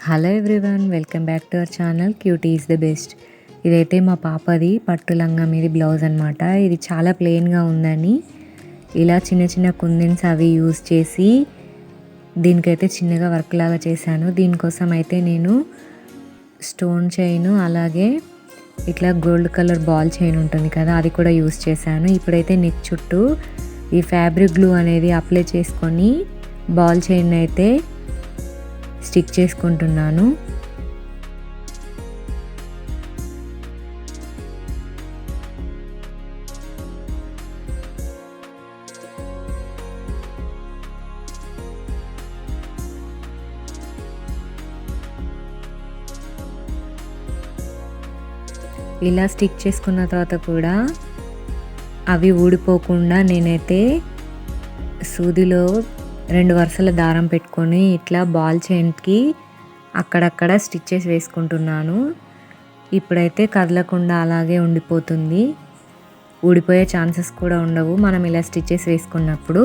Hello everyone, welcome back to our channel cutie is the best. ఇదైతే మా పాపది పట్టు లంగా మీది బ్లౌజ్ అనమాట. ఇది చాలా ప్లెయిన్గా ఉందని ఇలా చిన్న చిన్న కుందన్స్ అవి యూజ్ చేసి దీనికైతే చిన్నగా వర్క్ లాగా చేశాను. దీనికోసం అయితే నేను స్టోన్ చైన్ అలాగే ఇట్లా గోల్డ్ కలర్ బాల్ చైన్ ఉంటుంది కదా, అది కూడా యూజ్ చేశాను. ఇప్పుడైతే నెక్ చుట్టూ ఈ ఫ్యాబ్రిక్ గ్లూ అనేది అప్లై చేసుకొని బాల్ చైన్ అయితే స్టిక్ చేసుకుంటున్నాను. ఇలా స్టిక్ చేసుకున్న తర్వాత కూడా అవి ఊడిపోకుండా నేనైతే సూదిలో 2 వరుసల దారం పెట్టుకొని ఇట్లా బాల్ చైన్కి అక్కడక్కడ స్టిచ్చెస్ వేసుకుంటున్నాను. ఇప్పుడైతే కదలకుండా అలాగే ఉండిపోతుంది, ఊడిపోయే ఛాన్సెస్ కూడా ఉండవు మనం ఇలా స్టిచ్చెస్ వేసుకున్నప్పుడు.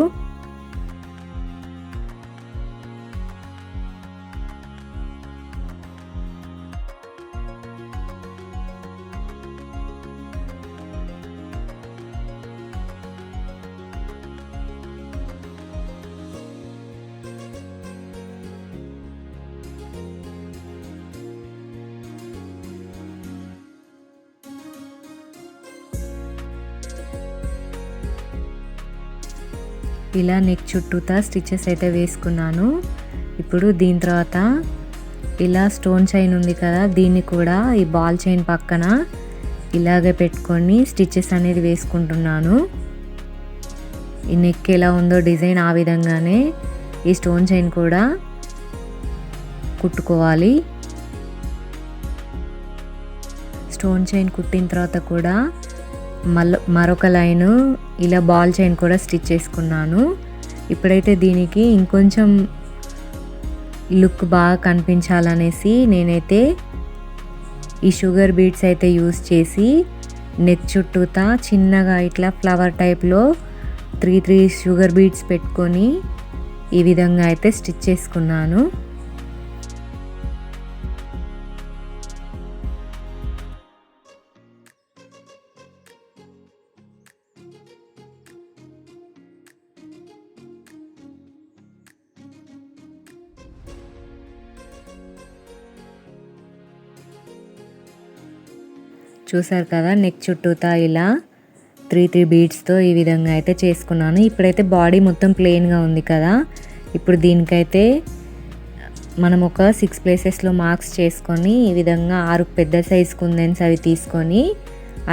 ఇలా నెక్ చుట్టూతా స్టిచ్చెస్ అయితే వేసుకున్నాను. ఇప్పుడు దీని తర్వాత ఇలా స్టోన్ చైన్ ఉంది కదా, దీన్ని కూడా ఈ బాల్ చైన్ పక్కన ఇలాగే పెట్టుకొని స్టిచ్చెస్ అనేది వేసుకుంటున్నాను. ఈ నెక్ ఎలా ఉందో డిజైన్ ఆ విధంగానే ఈ స్టోన్ చైన్ కూడా కుట్టుకోవాలి. స్టోన్ చైన్ కుట్టిన తర్వాత కూడా మరొక లైను ఇలా బాల్ చైన్ కూడా స్టిచ్ చేసుకున్నాను. ఇప్పుడైతే దీనికి ఇంకొంచెం లుక్ బాగా కనిపించాలనేసి నేనైతే ఈ షుగర్ బీడ్స్ అయితే యూస్ చేసి నెక్ చుట్టూతా చిన్నగా ఇట్లా ఫ్లవర్ టైప్లో 3 షుగర్ బీడ్స్ పెట్టుకొని ఈ విధంగా అయితే స్టిచ్ చేసుకున్నాను. చూసారు కదా, నెక్ చుట్టూతా ఇలా 3 బీడ్స్తో ఈ విధంగా అయితే చేసుకున్నాను. ఇప్పుడైతే బాడీ మొత్తం ప్లెయిన్గా ఉంది కదా, ఇప్పుడు దీనికైతే మనం ఒక 6 ప్లేసెస్లో మార్క్స్ చేసుకొని ఈ విధంగా 6 పెద్ద సైజ్ కుందన్స్ అవి తీసుకొని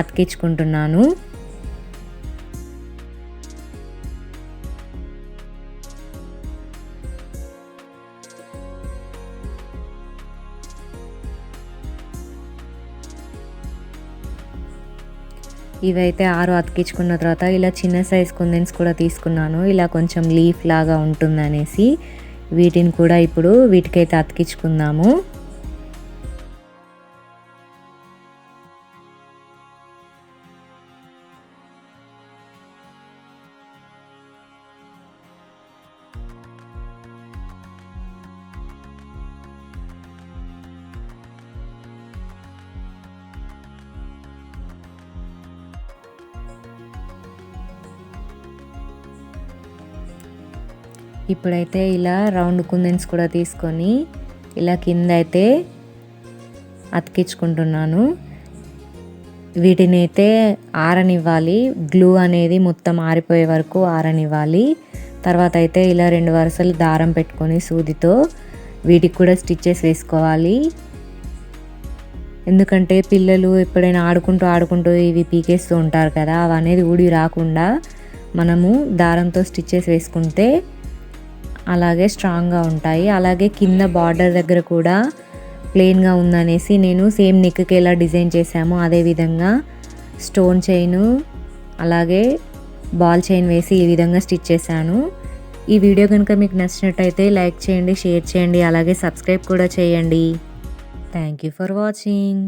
అతికించుకుంటున్నాను. ఇవైతే 6 అతికించుకున్న తర్వాత ఇలా చిన్న సైజ్ కుందన్స్ కూడా తీసుకున్నాను. ఇలా కొంచెం లీఫ్ లాగా ఉంటుందనేసి వీటిని కూడా ఇప్పుడు వీటికైతే అతికించుకుందాము. ఇప్పుడైతే ఇలా రౌండ్ కుందన్స్ కూడా తీసుకొని ఇలా కింద అయితే అతికించుకుంటున్నాను. వీటిని అయితే ఆరనివ్వాలి, గ్లూ అనేది మొత్తం ఆరిపోయే వరకు ఆరనివ్వాలి. తర్వాత అయితే ఇలా 2 వరుసలు దారం పెట్టుకొని సూదితో వీటికి కూడా స్టిచ్చెస్ వేసుకోవాలి. ఎందుకంటే పిల్లలు ఎప్పుడైనా ఆడుకుంటూ ఇవి పీకేస్తూ ఉంటారు కదా, అవి అనేది ఊడి రాకుండా మనము దారంతో స్టిచ్చెస్ వేసుకుంటే అలాగే స్ట్రాంగ్గా ఉంటాయి. అలాగే కింద బార్డర్ దగ్గర కూడా ప్లెయిన్గా ఉందనేసి నేను సేమ్ నెక్కి ఎలా డిజైన్ చేసామో అదే విధంగా స్టోన్ చైన్ అలాగే బాల్ చైన్ వేసి ఈ విధంగా స్టిచ్ చేశాను. ఈ వీడియో కనుక మీకు నచ్చినట్టయితే లైక్ చేయండి, షేర్ చేయండి, అలాగే సబ్స్క్రైబ్ కూడా చేయండి. Thank you for watching.